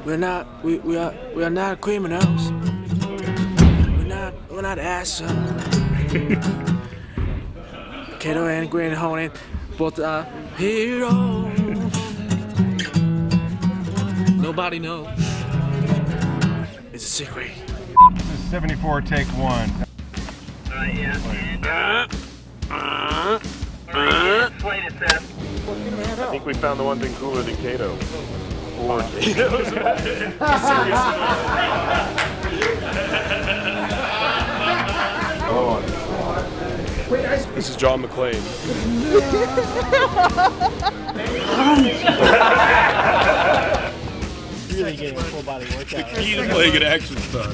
we are not criminals. We're not assholes. Kato and Green Hornet, but heroes. Nobody knows. It's a secret. This is 74, take one. I think we found the one thing cooler than Kato. 4 Katos. Hold on. This is John McClane. Really getting a full body workout. The key to playing an action star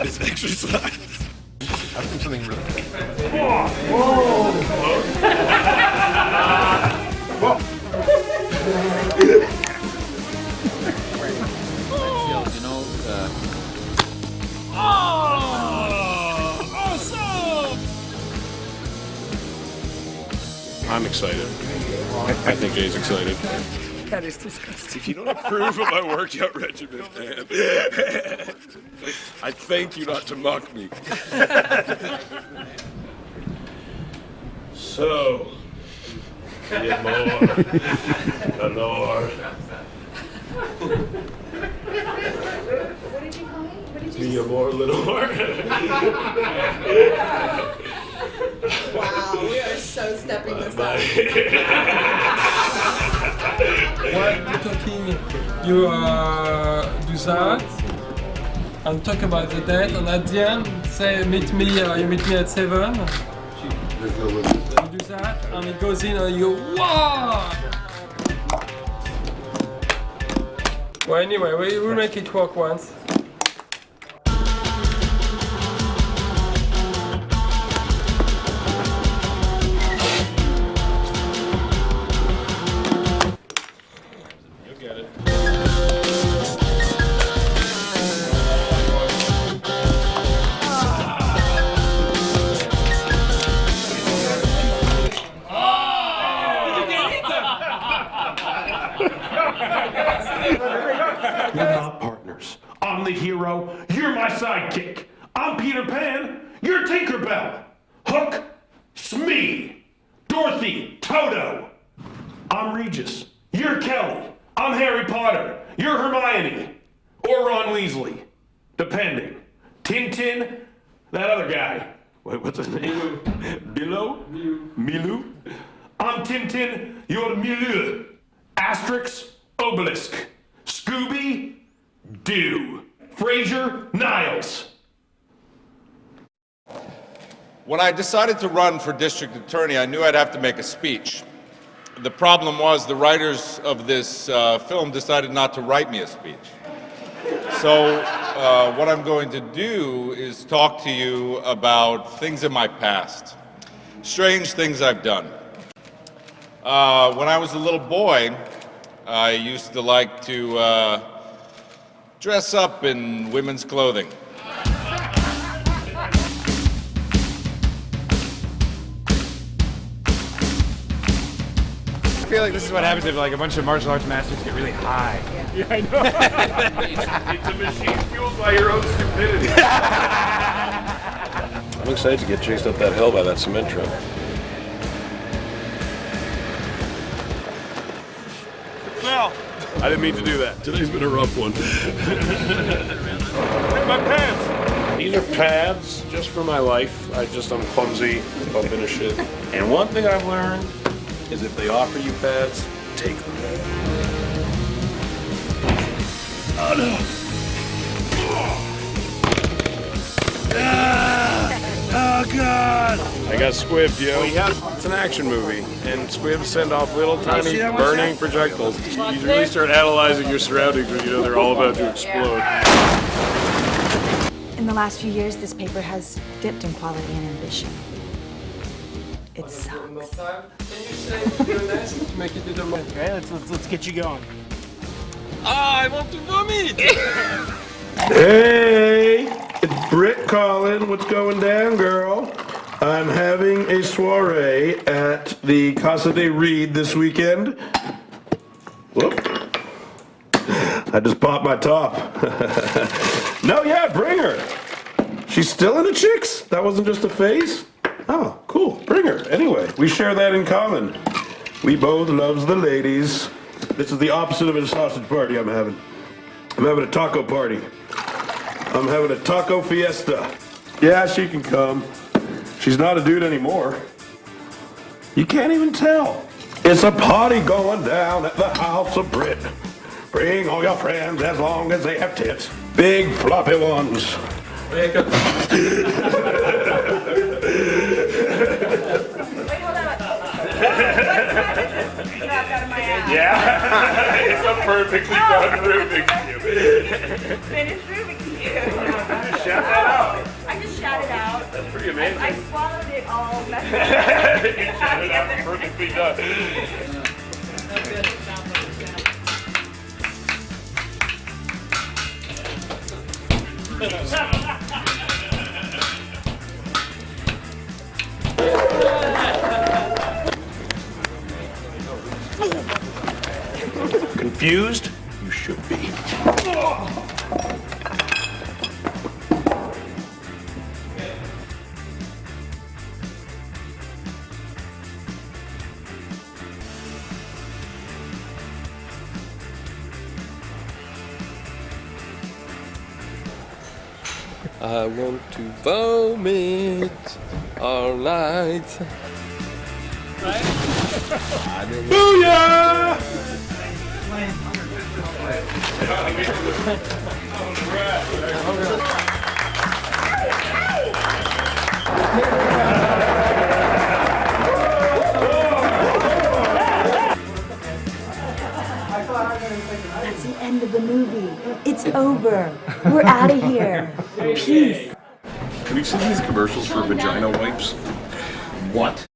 is exercise. I've seen something really good. I'm excited. I think Jay's excited. That is disgusting. If you don't approve of my workout regimen, man, I thank you not to mock me. So, get more, Lenore. What did you call me? What did you Be more, Lenore. Wow, we are so stepping this up. While you're talking, you do that and talk about the date, and at the end say meet me. You meet me at 7. You do that, and it goes in, and you go wow. Well, anyway, we'll make it work once. We're not partners. I'm the hero, you're my sidekick. I'm Peter Pan, you're Tinkerbell. Hook, Smee, Dorothy, Toto. I'm Regis, you're Kelly. I'm Harry Potter, you're Hermione. Or Ron Weasley, depending. Tintin, that other guy. Wait, what's his name? Bilo? Milou? I'm Tintin, you're Milou. Asterix, Obelisk. Scooby, Doo. Fraser, Niles. When I decided to run for district attorney, I knew I'd have to make a speech. The problem was the writers of this film decided not to write me a speech. So what I'm going to do is talk to you about things in my past, strange things I've done. When I was a little boy, I used to like to dress up in women's clothing. I feel like this is what happens if like a bunch of martial arts masters get really high. Yeah, I know. It's a machine fueled by your own stupidity. I'm excited to get chased up that hill by that cement truck. Well, I didn't mean to do that. Today's been a rough one. My pants! These are pads just for my life. I'm clumsy, bump into shit. And one thing I've learned is if they offer you pads, take them. Oh no! Oh god! I got squibbed, yo. It's an action movie, and squibs send off little tiny burning projectiles. You really start analyzing your surroundings when you know they're all about to explode. In the last few years, this paper has dipped in quality and ambition. It sucks. Okay, let's get you going. I want to vomit! Hey, it's Britt calling. What's going down, girl? I'm having a soiree at the Casa de Reed this weekend. Whoop. I just popped my top. No, yeah, bring her. She's still into chicks? That wasn't just a phase? Oh, cool. Bring her. Anyway, we share that in common. We both loves the ladies. This is the opposite of a sausage party I'm having. I'm having a taco party. I'm having a taco fiesta. Yeah, she can come. She's not a dude anymore. You can't even tell. It's a party going down at the house of Brit. Bring all your friends as long as they have tits. Big floppy ones. Wait, hold on. Yeah, it's a perfectly done Rubik's Cube. Finished Rubik's Cube. Shout that out. I just shouted out. That's pretty amazing. I swallowed it all. You shout it out, perfectly done. Confused? You should be. I want to vomit all night. Booyah! That's the end of the movie. It's over. We're out of here. Peace. Have you seen these commercials for vagina wipes? What?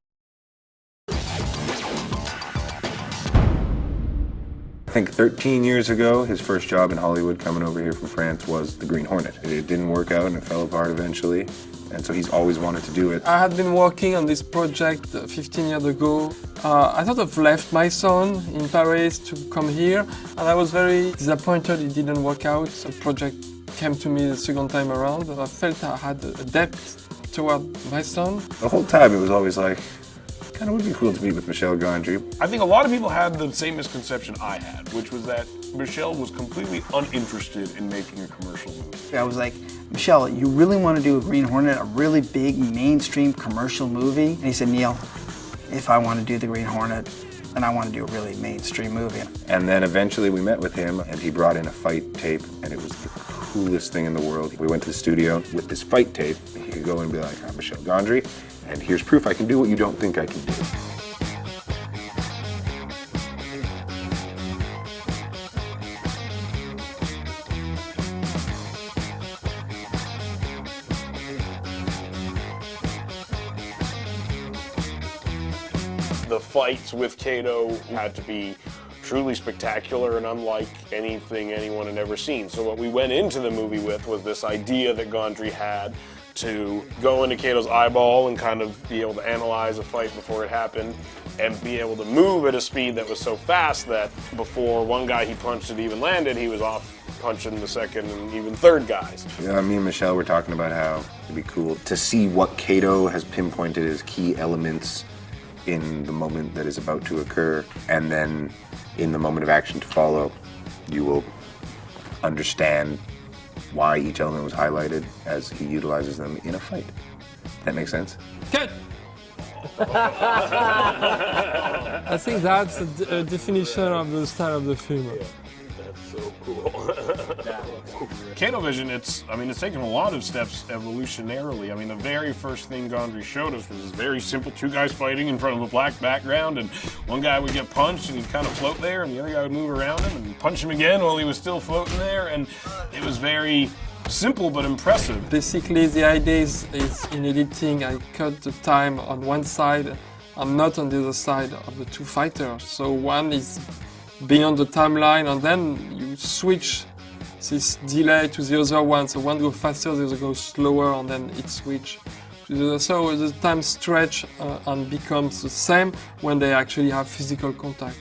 I think 13 years ago, his first job in Hollywood coming over here from France was the Green Hornet. It didn't work out and it fell apart eventually, and so he's always wanted to do it. I had been working on this project 15 years ago. I sort of left my son in Paris to come here, and I was very disappointed it didn't work out. The project came to me the second time around. I felt I had a debt toward my son. The whole time it was always like, kind of would be cool to meet with Michel Gondry. I think a lot of people had the same misconception I had, which was that Michel was completely uninterested in making a commercial movie. I was like, Michel, you really want to do a Green Hornet, a really big mainstream commercial movie? And he said, Neil, if I want to do the Green Hornet, then I want to do a really mainstream movie. And then eventually we met with him and he brought in a fight tape and it was the coolest thing in the world. We went to the studio with this fight tape. He could go and be like, I'm Michel Gondry, and here's proof I can do what you don't think I can do. The fights with Kato had to be truly spectacular and unlike anything anyone had ever seen. So what we went into the movie with was this idea that Gondry had to go into Kato's eyeball and kind of be able to analyze a fight before it happened and be able to move at a speed that was so fast that before one guy he punched had even landed, he was off punching the second and even third guys. Yeah, me and Michel were talking about how it'd be cool to see what Kato has pinpointed as key elements in the moment that is about to occur, and then in the moment of action to follow, you will understand why each element was highlighted as he utilizes them in a fight. That makes sense? Good! I think that's a definition of the style of the film. Yeah, that's so cool. Kato Vision, it's taken a lot of steps evolutionarily. I mean, the very first thing Gondry showed us was this very simple two guys fighting in front of a black background, and one guy would get punched and he'd kind of float there, and the other guy would move around him and punch him again while he was still floating there, and it was very simple but impressive. Basically, the idea is in editing, I cut the time on one side and not on the other side of the two fighters. So one is beyond the timeline, and then you switch this delay to the other one. So one goes faster, the other goes slower, and then it switches to the other. So the time stretch and becomes the same when they actually have physical contact.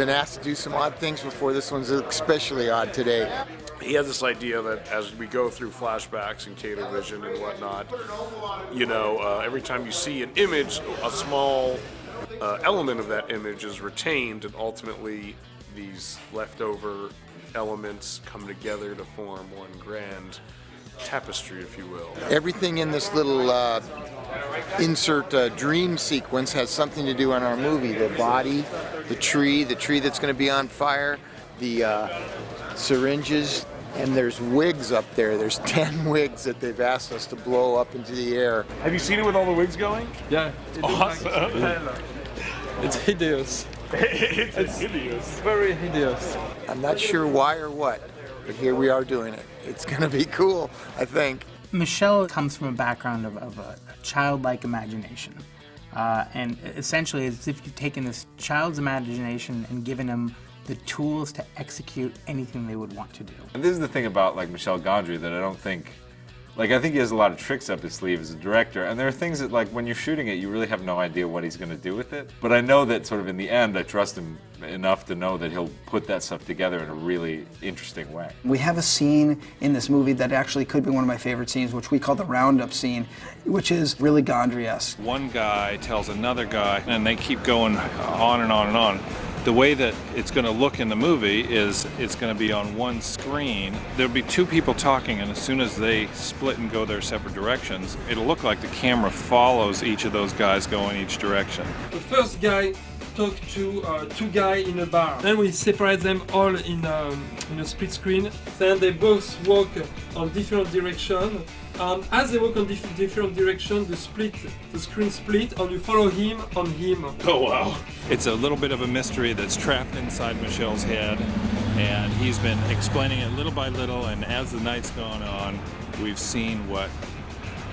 been asked to do some odd things before. This one's especially odd today. He has this idea that as we go through flashbacks and Cato vision and whatnot, you know, every time you see an image, a small element of that image is retained, and ultimately these leftover elements come together to form one grand tapestry, if you will. Everything in this little insert dream sequence has something to do in our movie. The body, the tree that's going to be on fire, the syringes, and there's wigs up there. There's 10 wigs that they've asked us to blow up into the air. Have you seen it with all the wigs going? Yeah. Awesome. It's hideous. It's hideous. Very hideous. I'm not sure why or what, but here we are doing it. It's going to be cool, I think. Michelle comes from a background of a childlike imagination. And essentially, it's as if you've taken this child's imagination and given him the tools to execute anything they would want to do. And this is the thing about like Michel Gondry that I don't think, like I think he has a lot of tricks up his sleeve as a director, and there are things that like when you're shooting it you really have no idea what he's going to do with it. But I know that sort of in the end I trust him enough to know that he'll put that stuff together in a really interesting way. We have a scene in this movie that actually could be one of my favorite scenes, which we call the roundup scene, which is really Gondry-esque. One guy tells another guy, and they keep going on and on and on. The way that it's going to look in the movie is it's going to be on one screen. There'll be two people talking, and as soon as they split and go their separate directions, it'll look like the camera follows each of those guys going each direction. The first guy talked to two guys in a bar. Then we separate them all in a split screen. Then they both walk on different directions. As they walk on different directions, the screen split, and you follow him on him. Oh wow! It's a little bit of a mystery that's trapped inside Michel's head, and he's been explaining it little by little, and as the night's gone on, we've seen what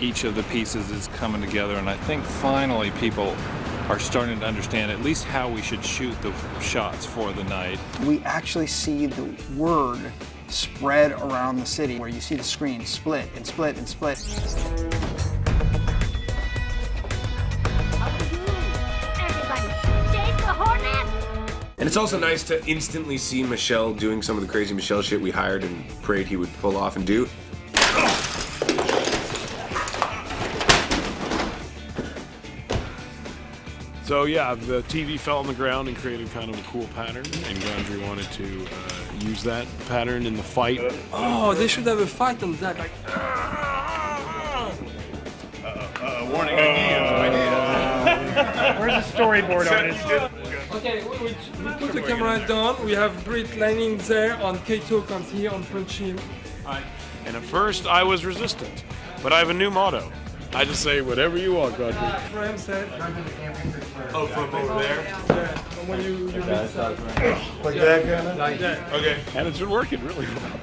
each of the pieces is coming together, and I think finally people are starting to understand at least how we should shoot the shots for the night. We actually see the word spread around the city, where you see the screen split and split and split. And it's also nice to instantly see Michel doing some of the crazy Michel shit we hired and prayed he would pull off and do. So yeah, the TV fell on the ground and created kind of a cool pattern, and Gondry wanted to use that pattern in the fight. Oh, they should have a fight on that, like. Warning, ideas. Where's the storyboard on it? Okay, we put the camera down. We have Brit landing there, and Kato comes here and punch him. And at first I was resistant, but I have a new motto. I just say whatever you want, Gondry. Frame set. Oh, from over there? Yeah, when you mix up. Like that kind of? Yeah. Okay. And it's been working really well.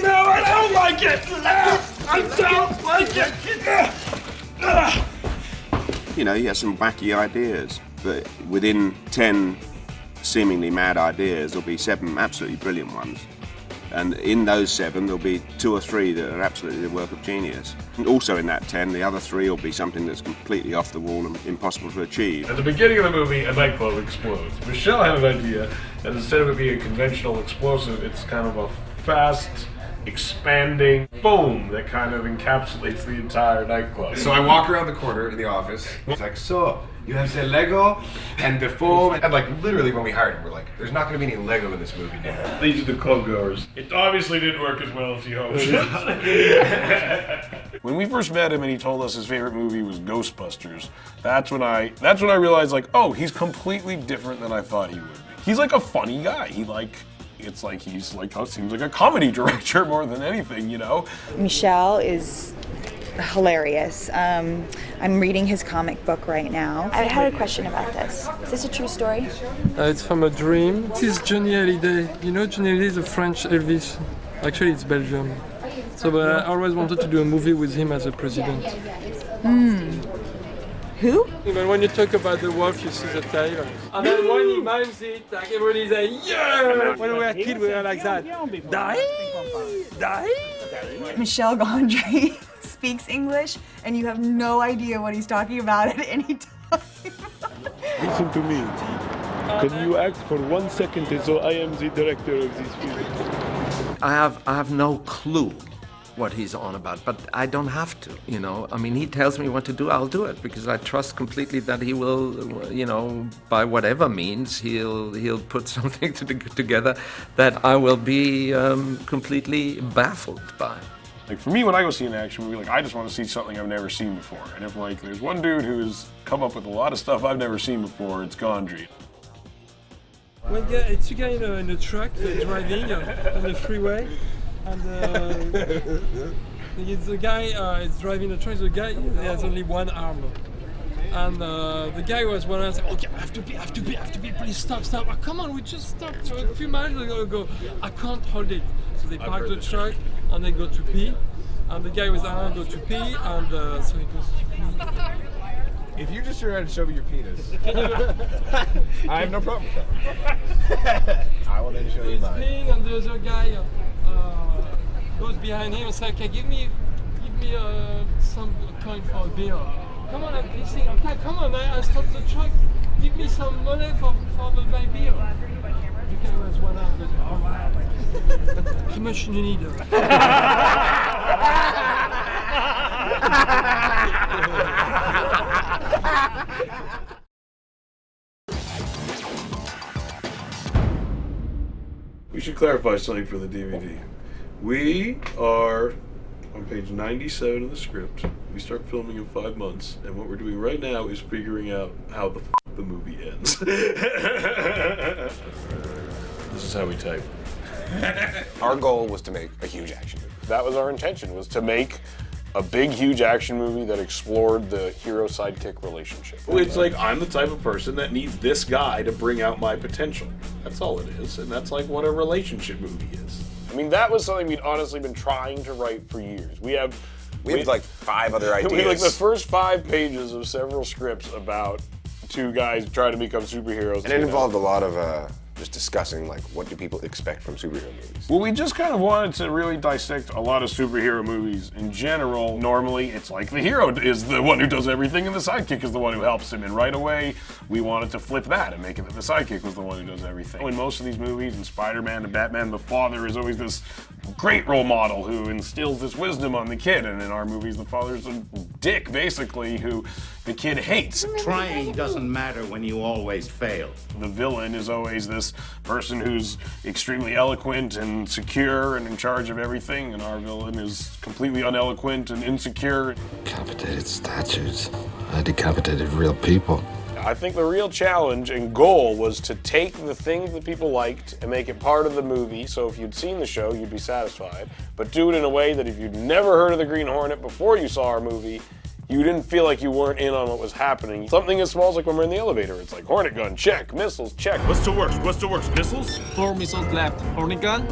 No, I don't like it! I don't like it! You know, he has some wacky ideas, but within 10 seemingly mad ideas, there'll be 7 absolutely brilliant ones. And in those 7, there'll be 2 or 3 that are absolutely the work of genius. And also in that 10, the other 3 will be something that's completely off the wall and impossible to achieve. At the beginning of the movie, a nightclub explodes. Michel had an idea that instead of it being a conventional explosive, it's kind of a fast, expanding foam that kind of encapsulates the entire nightclub. So I walk around the corner in the office. It's like, so, you have the Lego and the foam. And like literally when we hired him, we're like, there's not going to be any Lego in this movie now. These are the club goers. It obviously didn't work as well as he hoped. When we first met him and he told us his favorite movie was Ghostbusters, that's when I realized like, oh, he's completely different than I thought he would be. He's like a funny guy. He's like seems like a comedy director more than anything, you know? Michel is hilarious. I'm reading his comic book right now. I had a question about this. Is this a true story? It's from a dream. This is Johnny Hallyday. You know Johnny Hallyday is a French Elvis. Actually, it's Belgium. So I always wanted to do a movie with him as a president. Who? Even when you talk about the wolf, you see the tail. And then when he mimes it, like everybody's like, yeah! When we were kids, we were like that. Die! Michel Gondry speaks English, and you have no idea what he's talking about at any time. Listen to me. Can you act for 1 second as though I am the director of this film? I have no clue what he's on about, but I don't have to, you know. I mean, he tells me what to do, I'll do it, because I trust completely that he will, you know, by whatever means, he'll put something together that I will be completely baffled by. Like for me, when I go see an action movie, like I just want to see something I've never seen before. And if like there's one dude who's come up with a lot of stuff I've never seen before, it's Gondry. It's a guy in a truck driving on the freeway, and it's the guy is driving the truck. The guy has only one arm, and the guy was one arm. Said, "Okay, I have to be. Please stop! Oh, come on, we just stopped a few miles ago. I can't hold it." So they park the truck and they go to pee, and the guy with the arm go to pee, and so he goes to pee. If you just turn around and show me your penis, I have no problem with that. I will then show you mine. And the other guy goes behind him and says, "Okay, give me some coin for a beer. Come on, I'm pissing. Okay, come on, I stopped the truck. Give me some money for my beer." The guy was one arm. How much do you need? We should clarify something for the DVD. We are on page 97 of the script. We start filming in 5 months, and what we're doing right now is figuring out how the movie ends. This is how we type. Our goal was to make a huge action movie. That was our intention, was to make a big, huge action movie that explored the hero-sidekick relationship. It's like, I'm the type of person that needs this guy to bring out my potential. That's all it is, and that's like what a relationship movie is. I mean, that was something we'd honestly been trying to write for years. We had like 5 other ideas. We had like the first 5 pages of several scripts about 2 guys trying to become superheroes. And it involved a lot of just discussing, like, what do people expect from superhero movies? Well, we just kind of wanted to really dissect a lot of superhero movies in general. Normally, it's like the hero is the one who does everything and the sidekick is the one who helps him. And right away, we wanted to flip that and make it that the sidekick was the one who does everything. In most of these movies, in Spider-Man and Batman, the father is always this great role model who instills this wisdom on the kid. And in our movies, the father's a dick, basically, who the kid hates. Trying doesn't matter when you always fail. The villain is always this person who's extremely eloquent and secure and in charge of everything, and our villain is completely uneloquent and insecure. Decapitated statues. I decapitated real people. I think the real challenge and goal was to take the things that people liked and make it part of the movie, so if you'd seen the show, you'd be satisfied, but do it in a way that if you'd never heard of the Green Hornet before you saw our movie, you didn't feel like you weren't in on what was happening. Something as small as like when we're in the elevator, it's like Hornet gun, check, missiles, check. What's the worst? Missiles? 4 missiles left. Hornet gun?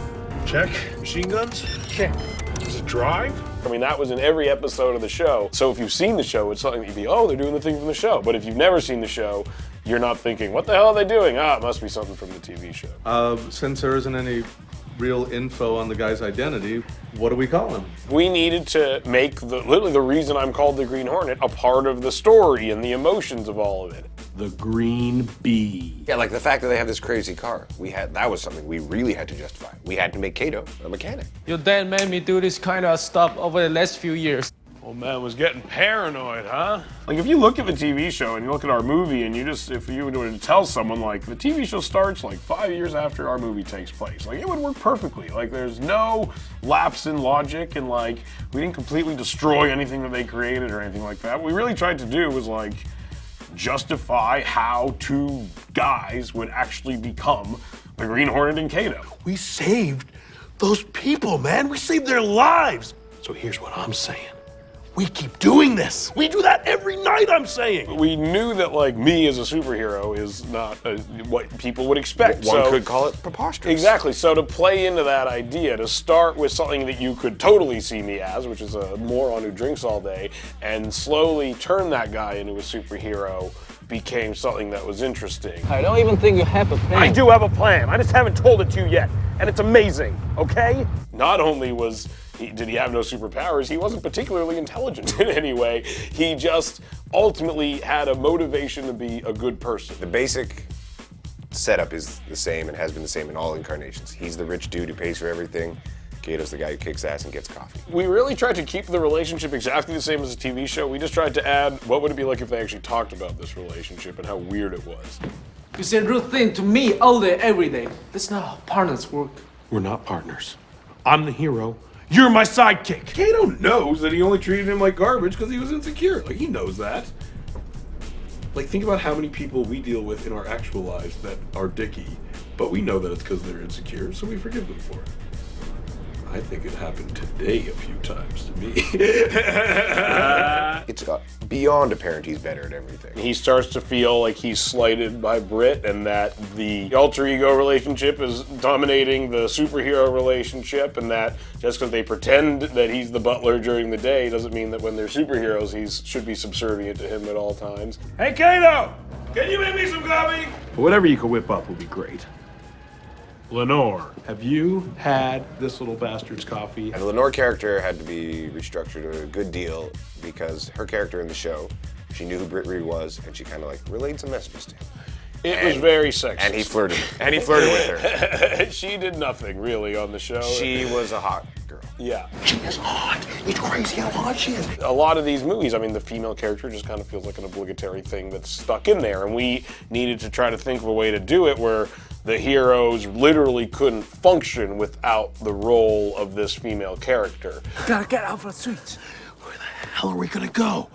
Check. Machine guns? Check. Does it drive? I mean, that was in every episode of the show. So if you've seen the show, it's something that you'd be, oh, they're doing the thing from the show. But if you've never seen the show, you're not thinking, what the hell are they doing? Ah, it must be something from the TV show. Since there isn't any real info on the guy's identity, what do we call him? We needed to make literally the reason I'm called the Green Hornet a part of the story and the emotions of all of it. The Green Bee. Yeah, like the fact that they have this crazy car. That was something we really had to justify. We had to make Kato a mechanic. Your dad made me do this kind of stuff over the last few years. Old man was getting paranoid, huh? Like if you look at the TV show and you look at our movie and if you were to tell someone like the TV show starts like 5 years after our movie takes place, like it would work perfectly. Like there's no lapse in logic and like we didn't completely destroy anything that they created or anything like that. What we really tried to do was like justify how 2 guys would actually become the Green Hornet and Kato. We saved those people, man. We saved their lives. So here's what I'm saying. We keep doing this. We do that every night, I'm saying. We knew that, like, me as a superhero is not what people would expect. One could call it preposterous. Exactly. So to play into that idea, to start with something that you could totally see me as, which is a moron who drinks all day, and slowly turn that guy into a superhero became something that was interesting. I don't even think you have a plan. I do have a plan. I just haven't told it to you yet. And it's amazing, okay? Not only did he have no superpowers, he wasn't particularly intelligent in any way. He just ultimately had a motivation to be a good person. The basic setup is the same and has been the same in all incarnations. He's the rich dude who pays for everything. Kato's the guy who kicks ass and gets coffee. We really tried to keep the relationship exactly the same as a TV show. We just tried to add, what would it be like if they actually talked about this relationship and how weird it was. You say rude thing to me all day, every day. That's not how partners work. We're not partners. I'm the hero. You're my sidekick. Kato knows that he only treated him like garbage because he was insecure. Like, he knows that. Like, think about how many people we deal with in our actual lives that are dicky, but we know that it's because they're insecure, so we forgive them for it. I think it happened today a few times to me. It's beyond apparent he's better at everything. He starts to feel like he's slighted by Britt and that the alter ego relationship is dominating the superhero relationship, and that just because they pretend that he's the butler during the day doesn't mean that when they're superheroes he should be subservient to him at all times. Hey, Kato! Can you make me some coffee? Whatever you can whip up will be great. Lenore, have you had this little bastard's coffee? And the Lenore character had to be restructured a good deal because her character in the show, she knew who Britt Reed was, and she kind of like relayed some messages to him. It was very sexist. And he flirted. With her. She did nothing really on the show. She was a hot girl. Yeah. She is hot. It's crazy how hot she is. A lot of these movies, I mean, the female character just kind of feels like an obligatory thing that's stuck in there, and we needed to try to think of a way to do it where the heroes literally couldn't function without the role of this female character. Gotta get out for the streets. Where the hell are we gonna go?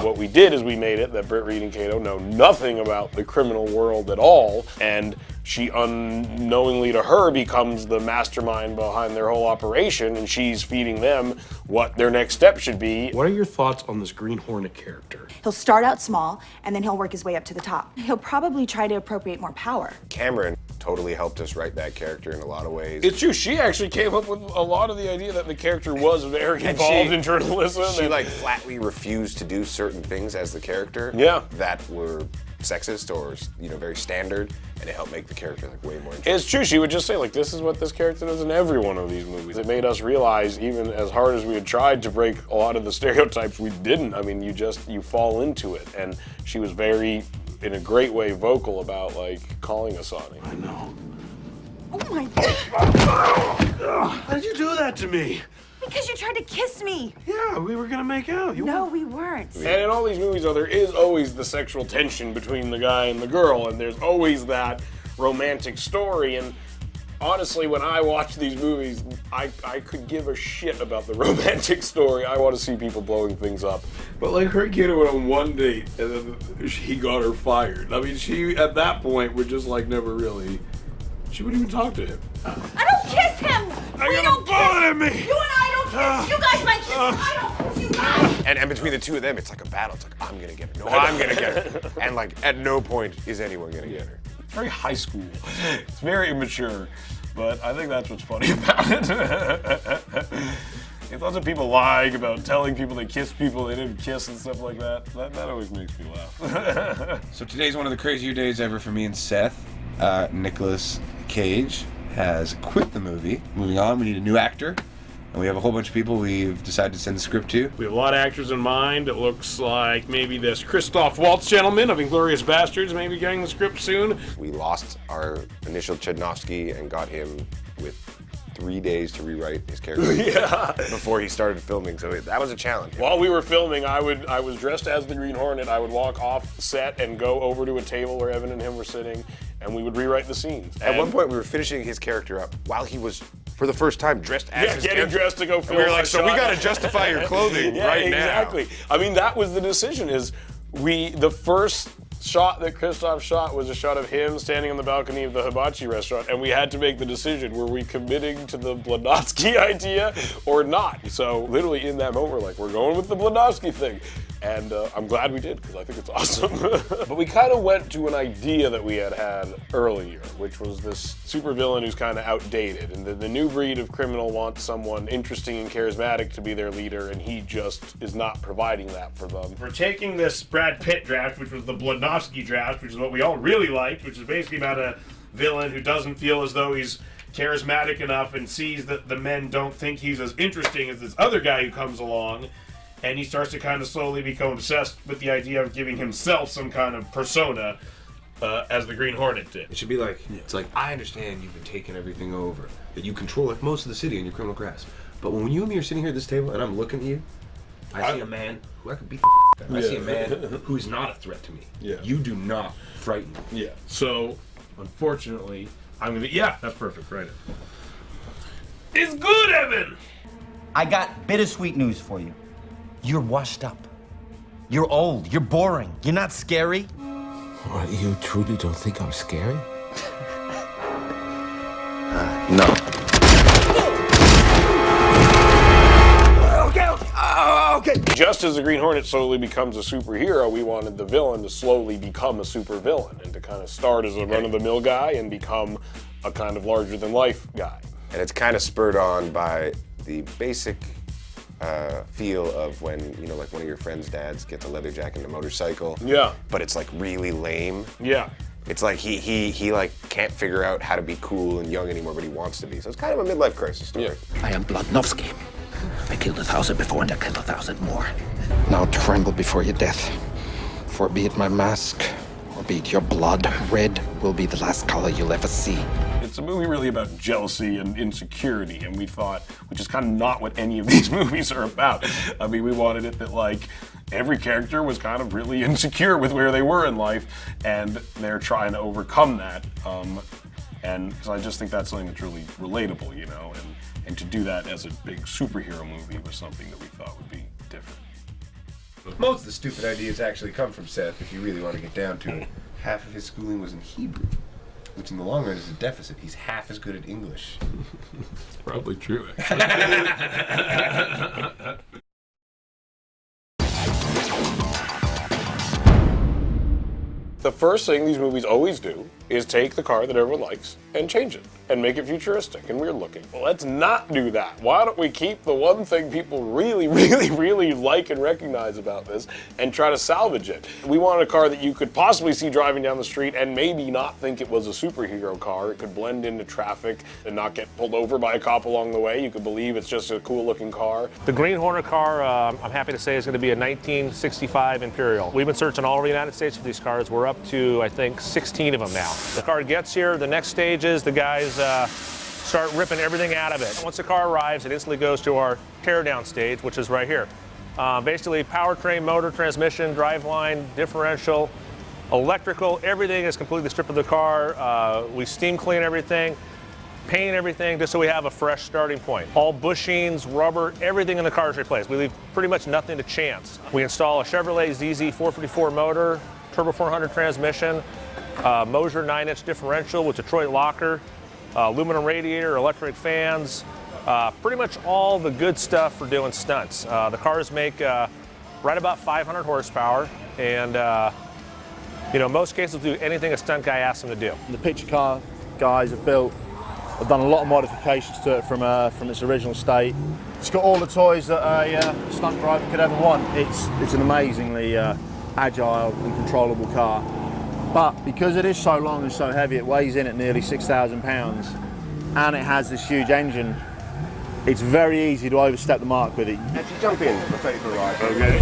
What we did is we made it that Britt Reed and Kato know nothing about the criminal world at all, and she unknowingly to her becomes the mastermind behind their whole operation, and she's feeding them what their next step should be. What are your thoughts on this Green Hornet character? He'll start out small, and then he'll work his way up to the top. He'll probably try to appropriate more power. Cameron totally helped us write that character in a lot of ways. It's true, she actually came up with a lot of the idea that the character was very involved in journalism. She like flatly refused to do certain things as the character that were sexist or, you know, very standard, and it helped make the character like way more interesting. It's true, she would just say like, this is what this character does in every one of these movies. It made us realize, even as hard as we had tried to break a lot of the stereotypes, we didn't. I mean, you fall into it, and she was very, in a great way, vocal about like calling us on it. I know. Oh my God. How did you do that to me? Because you tried to kiss me. Yeah, we were gonna make out. No, we weren't. And in all these movies, though, there is always the sexual tension between the guy and the girl, and there's always that romantic story. And honestly, when I watch these movies, I could give a shit about the romantic story. I want to see people blowing things up. But like her and Kato went on one date, and then he got her fired. I mean, she, at that point, would just like never really, she wouldn't even talk to him. I don't kiss him! We don't kiss! At me. You and I don't kiss! You guys might kiss! I don't kiss you guys! And between the two of them, it's like a battle. It's like, I'm gonna get her. No, I'm gonna get her. And like, at no point is anyone gonna get her. It's very high school. It's very immature. But I think that's what's funny about it. It's lots of people lying about telling people they kissed people they didn't kiss and stuff like that. That always makes me laugh. So today's one of the crazier days ever for me and Seth. Nicolas Cage has quit the movie. Moving on, we need a new actor. And we have a whole bunch of people we've decided to send the script to. We have a lot of actors in mind. It looks like maybe this Christoph Waltz gentleman of Inglourious Bastards may be getting the script soon. We lost our initial Chudnovsky and got him with 3 days to rewrite his character before he started filming, so that was a challenge. While we were filming, I was dressed as the Green Hornet. I would walk off set and go over to a table where Evan and him were sitting, and we would rewrite the scenes. At one point, we were finishing his character up while he was, for the first time, dressed as his getting character. dressed to go film. We were like, so we gotta justify your clothing right now. Exactly. I mean, that was the decision, is the first shot that Christoph shot was a shot of him standing on the balcony of the hibachi restaurant, and we had to make the decision, were we committing to the Blavatsky idea or not? So literally in that moment, we're like, we're going with the Blavatsky thing. And I'm glad we did, because I think it's awesome. But we kind of went to an idea that we had earlier, which was this supervillain who's kind of outdated. And the new breed of criminal wants someone interesting and charismatic to be their leader, and he just is not providing that for them. We're taking this Brad Pitt draft, which was the Blavatsky draft, which is what we all really liked, which is basically about a villain who doesn't feel as though he's charismatic enough and sees that the men don't think he's as interesting as this other guy who comes along. And he starts to kind of slowly become obsessed with the idea of giving himself some kind of persona, as the Green Hornet did. It should be like, it's like, I understand you've been taking everything over, that you control like most of the city in your criminal grasp. But when you and me are sitting here at this table and I'm looking at you, I see a man who I could beat the out. I see a man who is not a threat to me. Yeah. You do not frighten me. Yeah. So, unfortunately, I'm gonna. Yeah, that's perfect. Right. It's good, Evan. I got bittersweet news for you. You're washed up. You're old. You're boring. You're not scary. What, you truly don't think I'm scary? No. Okay. Just as the Green Hornet slowly becomes a superhero, we wanted the villain to slowly become a supervillain and to kind of start as a run-of-the-mill guy and become a kind of larger-than-life guy. And it's kind of spurred on by the basic feel of when, you know, like one of your friend's dads gets a leather jacket and a motorcycle. Yeah. But it's like really lame. Yeah. It's like he like can't figure out how to be cool and young anymore, but he wants to be. So it's kind of a midlife crisis story. Yeah. I am Blavatsky. I killed 1,000 before and I killed 1,000 more. Now tremble before your death. For be it my mask, or be it your blood, red will be the last color you'll ever see. It's a movie really about jealousy and insecurity, and we thought, which is kind of not what any of these movies are about. I mean, we wanted it that, like, every character was kind of really insecure with where they were in life, and they're trying to overcome that. And so I just think that's something that's really relatable, you know, and to do that as a big superhero movie was something that we thought would be different. Most of the stupid ideas actually come from Seth, if you really want to get down to it. Half of his schooling was in Hebrew, which in the long run is a deficit. He's half as good at English. It's probably true, The first thing these movies always do is take the car that everyone likes and change it and make it futuristic and weird looking. Well, let's not do that. Why don't we keep the one thing people really, really, really like and recognize about this and try to salvage it? We wanted a car that you could possibly see driving down the street and maybe not think it was a superhero car. It could blend into traffic and not get pulled over by a cop along the way. You could believe it's just a cool looking car. The Green Hornet car, I'm happy to say, is going to be a 1965 Imperial. We've been searching all over the United States for these cars. We're up to, I think, 16 of them now. The car gets here, the next stage is the guys start ripping everything out of it. Once the car arrives, it instantly goes to our teardown stage, which is right here. Basically, powertrain, motor, transmission, driveline, differential, electrical, everything is completely stripped of the car. We steam clean everything, paint everything, just so we have a fresh starting point. All bushings, rubber, everything in the car is replaced. We leave pretty much nothing to chance. We install a Chevrolet ZZ 454 motor, Turbo 400 transmission, Moser 9-inch differential with Detroit locker, aluminum radiator, electric fans, pretty much all the good stuff for doing stunts. The cars make right about 500 horsepower, and you know, most cases will do anything a stunt guy asks them to do. The picture car guys have done a lot of modifications to it from its original state. It's got all the toys that a stunt driver could ever want. It's an amazingly agile and controllable car. But because it is so long and so heavy, it weighs in at nearly 6,000 pounds, and it has this huge engine, it's very easy to overstep the mark with it. Actually, jump in. I'll take you for a ride. Okay.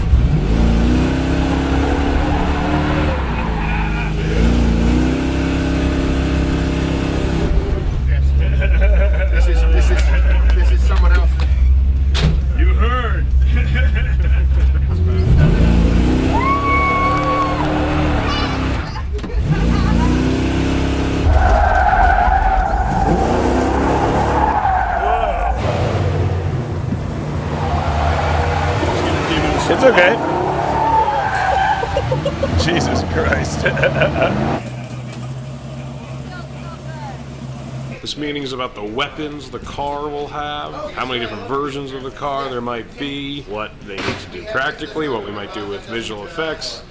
This is someone else. You heard. It's okay. Jesus Christ. This meeting is about the weapons the car will have, how many different versions of the car there might be, what they need to do practically, what we might do with visual effects,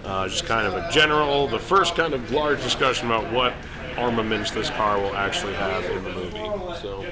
just kind of a general, the first kind of large discussion about what armaments this car will actually have in the movie. So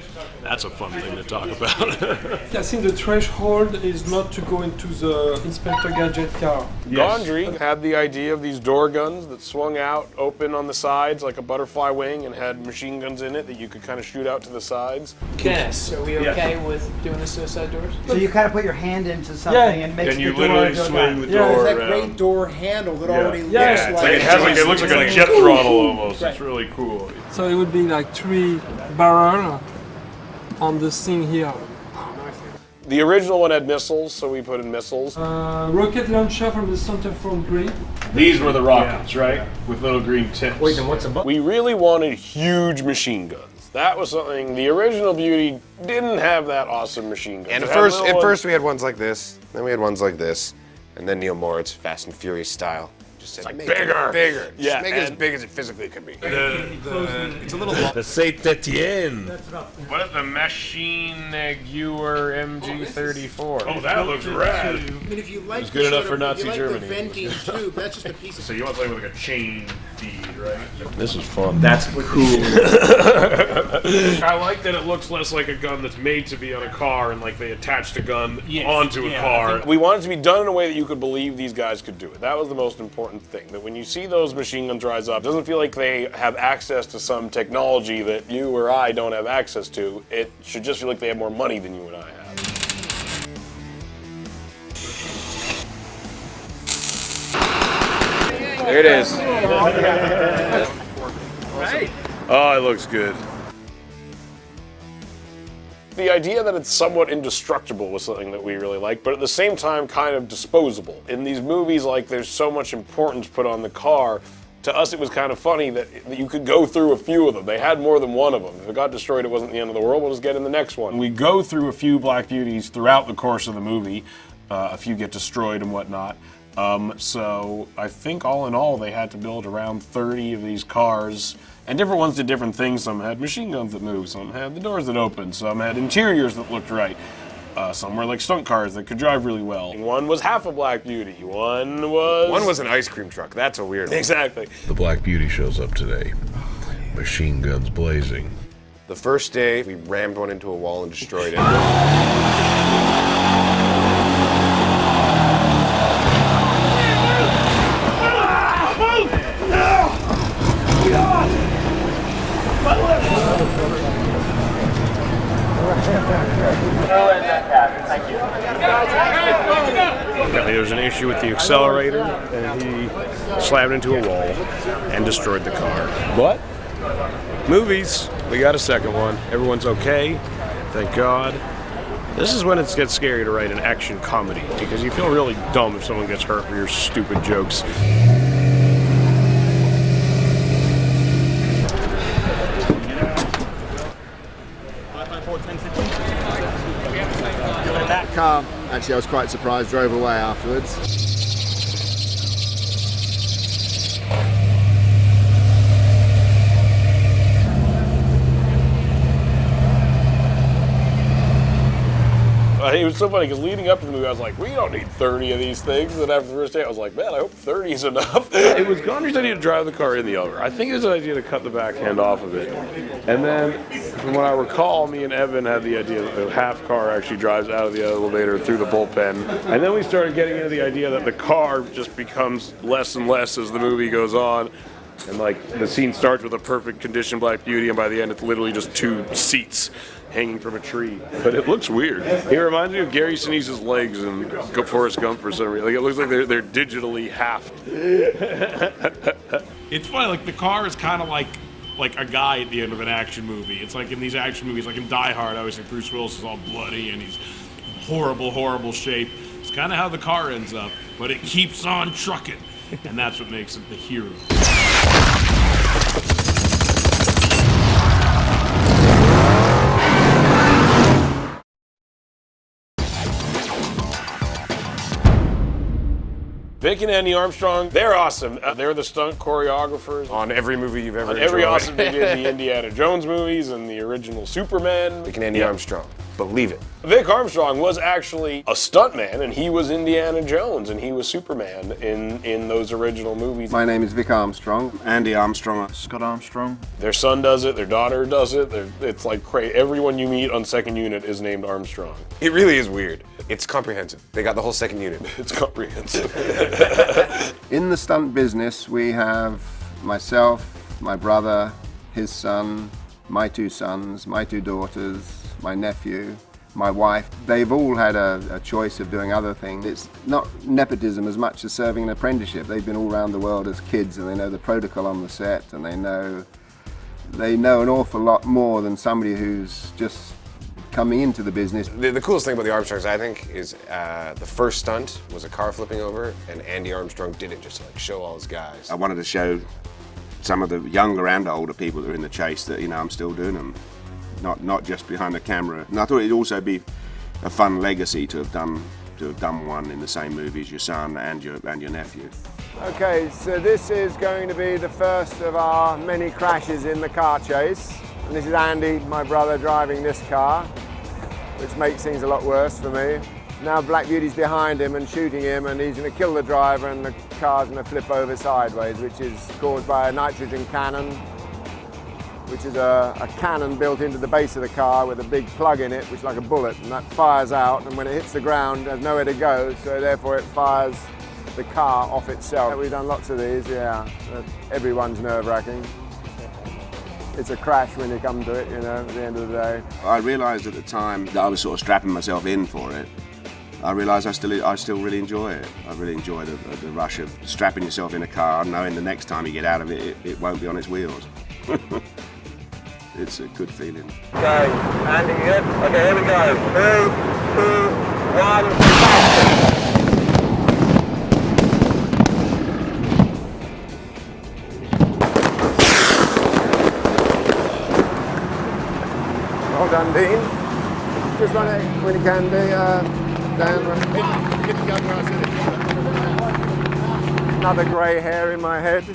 that's a fun thing to talk about. I think the threshold is not to go into the Inspector Gadget car. Gondry had the idea of these door guns that swung out open on the sides like a butterfly wing and had machine guns in it that you could kind of shoot out to the sides. Yes, are we okay with doing the suicide doors? So you kind of put your hand into something and makes and the you door literally go swing down. the door There's that around. great door handle that already looks Yeah, it's like it looks like a jet throttle almost. It's really cool. So it would be like 3 barrels on the thing here. The original one had missiles, so we put in missiles. Rocket launcher from the center front grid. These were the rockets, right? With little green tips. Wait, then what's above? We really wanted huge machine guns. That was something, the original Beauty didn't have that awesome machine gun. And at first we had ones like this, then we had ones like this, and then Neil Moritz, Fast and Furious style, just said, like make bigger. it bigger. Yeah, Just make it as big as it physically could be. It's a little The Saint-Etienne. What is the Machine Guer MG34? Oh, that looks rad. I mean, if you like It's good the enough sort for of- if Nazi you like Germany. the venting tube, that's just a piece of. So you want something with like a chain feed, right? This is fun. That's cool. I like that it looks less like a gun that's made to be on a car and like they attached a gun onto a car. We wanted it to be done in a way that you could believe these guys could do it. That was the most important thing, that when you see those machine guns rise up, it doesn't feel like they have access to some technology that you or I don't have access to. It should just feel like they have more money than you and I have. There it is. Oh, it looks good. The idea that it's somewhat indestructible was something that we really liked, but at the same time kind of disposable. In these movies, like, there's so much importance put on the car. To us, it was kind of funny that you could go through a few of them. They had more than one of them. If it got destroyed, it wasn't the end of the world. We'll just get in the next one. We go through a few Black Beauties throughout the course of the movie. A few get destroyed and whatnot. So I think all in all, they had to build around 30 of these cars. And different ones did different things. Some had machine guns that moved, some had the doors that opened, some had interiors that looked right. Some were like stunt cars that could drive really well. One was half a Black Beauty. One was an ice cream truck. That's a weird one. Exactly. The Black Beauty shows up today. Machine guns blazing. The first day, we rammed one into a wall and destroyed it. There was an issue with the accelerator, and he slammed into a wall and destroyed the car. But movies, we got a second one. Everyone's okay, thank God. This is when it gets scary to write an action comedy, because you feel really dumb if someone gets hurt for your stupid jokes. That car, actually, I was quite surprised, drove away afterwards. It was so funny because leading up to the movie, I was like, we don't need 30 of these things. And then after the first day, I was like, man, I hope 30 is enough. It was Gondry's idea to drive the car in the elevator. I think it was an idea to cut the backhand off of it. And then, from what I recall, me and Evan had the idea that the half car actually drives out of the elevator through the bullpen. And then we started getting into the idea that the car just becomes less and less as the movie goes on. And like, the scene starts with a perfect condition Black Beauty, and by the end it's literally just 2 seats hanging from a tree. But it looks weird. He reminds me of Gary Sinise's legs in Forrest Gump for some reason. Like, it looks like they're digitally halved. It's funny, like the car is kind of like a guy at the end of an action movie. It's like in these action movies, like in Die Hard, I always think Bruce Willis is all bloody and he's horrible shape. It's kind of how the car ends up, but it keeps on trucking, and that's what makes it the hero. Vic and Andy Armstrong, they're awesome. They're the stunt choreographers On every movie you've ever on every enjoyed. awesome they did the Indiana Jones movies and the original Superman. Vic and Andy Armstrong. Believe it. Vic Armstrong was actually a stuntman, and he was Indiana Jones, and he was Superman in those original movies. My name is Vic Armstrong. Andy Armstrong. Scott Armstrong. Their son does it, their daughter does it. It's like crazy. Everyone you meet on Second Unit is named Armstrong. It really is weird. It's comprehensive. They got the whole second unit. It's comprehensive. In the stunt business, we have myself, my brother, his son, my two sons, my two daughters, my nephew, my wife. They've all had a choice of doing other things. It's not nepotism as much as serving an apprenticeship. They've been all around the world as kids, and they know the protocol on the set, and they know an awful lot more than somebody who's just coming into the business. The coolest thing about the Armstrongs, I think, is the first stunt was a car flipping over, and Andy Armstrong did it just to like show all his guys. I wanted to show some of the younger and older people that are in the chase that, you know, I'm still doing them. Not just behind the camera. And I thought it'd also be a fun legacy to have done one in the same movie as your son and your nephew. Okay, so this is going to be the first of our many crashes in the car chase. And this is Andy, my brother, driving this car, which makes things a lot worse for me. Now Black Beauty's behind him and shooting him, and he's going to kill the driver, and the car's going to flip over sideways, which is caused by a nitrogen cannon, which is a cannon built into the base of the car with a big plug in it, which is like a bullet, and that fires out, and when it hits the ground, there's nowhere to go, so therefore it fires the car off itself. We've done lots of these, yeah. Everyone's nerve-wracking. It's a crash when you come to it, you know, at the end of the day. I realised at the time that I was sort of strapping myself in for it. I realised I still really enjoy it. I really enjoy the rush of strapping yourself in a car, knowing the next time you get out of it, it won't be on its wheels. It's a good feeling. Okay, Andy, you good? Okay, here we go. 3, 2, 1, Well done, Dean. Just run it when you can, Dan. Another grey hair in my head.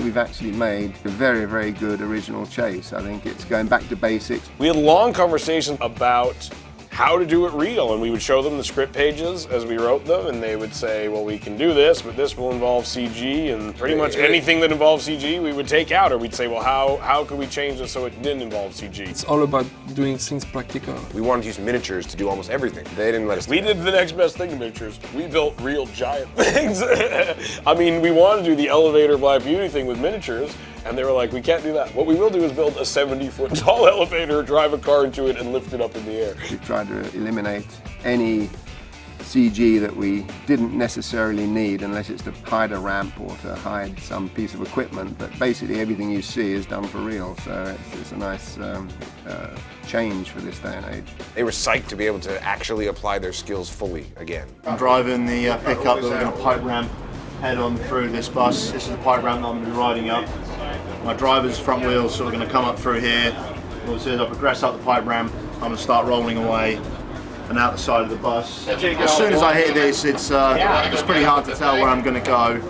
We've actually made a very, very good original chase. I think it's going back to basics. We had long conversations about how to do it real, and we would show them the script pages as we wrote them, and they would say, well, we can do this, but this will involve CG, and pretty much anything that involves CG we would take out, or we'd say, well, how could we change this so it didn't involve CG? It's all about doing things practical. We wanted to use miniatures to do almost everything. They didn't let us do We did the next best thing to miniatures. We built real giant things. I mean, we wanted to do the elevator Black Beauty thing with miniatures, and they were like, we can't do that. What we will do is build a 70-foot tall elevator, drive a car into it, and lift it up in the air. We tried to eliminate any CG that we didn't necessarily need unless it's to hide a ramp or to hide some piece of equipment, but basically everything you see is done for real, so it's a nice change for this day and age. They were psyched to be able to actually apply their skills fully again. I'm driving the pickup that we're going to pipe ramp head on through this bus. This is the pipe ramp that I'm going to be riding up. My driver's front wheels sort of going to come up through here. As soon as I progress up the pipe ramp, I'm going to start rolling away and out the side of the bus. As soon as I hit this, it's pretty hard to tell where I'm going to go.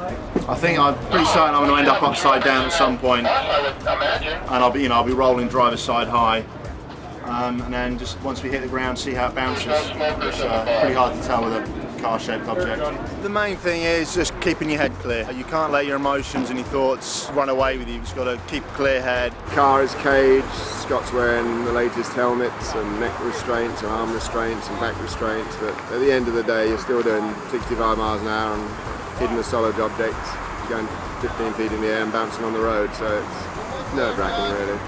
I think I'm pretty certain I'm going to end up upside down at some point, and I'll be rolling driver's side high. And then just once we hit the ground, see how it bounces. It's pretty hard to tell with a car-shaped object. The main thing is just keeping your head clear. You can't let your emotions and your thoughts run away with you. You've just got to keep a clear head. Car is caged. Scott's wearing the latest helmets and neck restraints and arm restraints and back restraints. But at the end of the day, you're still doing 65 miles an hour and hitting a solid object, going 15 feet in the air and bouncing on the road. So it's nerve-wracking, really.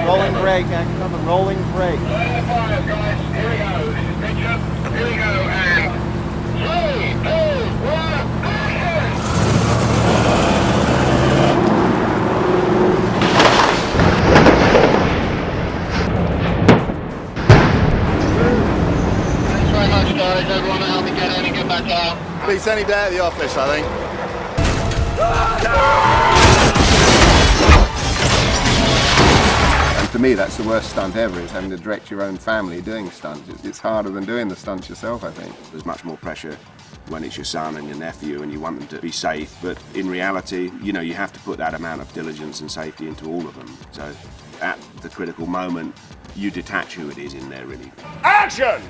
Rolling brake, action on the rolling brake. Here we go, and 3, 2, 1, action! Thanks very much, guys. Everyone help me get in and get back out. Beats any day at the office, I think. And To me, that's the worst stunt ever, is having to direct your own family doing stunts. It's harder than doing the stunts yourself, I think. There's much more pressure when it's your son and your nephew and you want them to be safe, but in reality, you know, you have to put that amount of diligence and safety into all of them. So at the critical moment, you detach who it is in there, really. Action!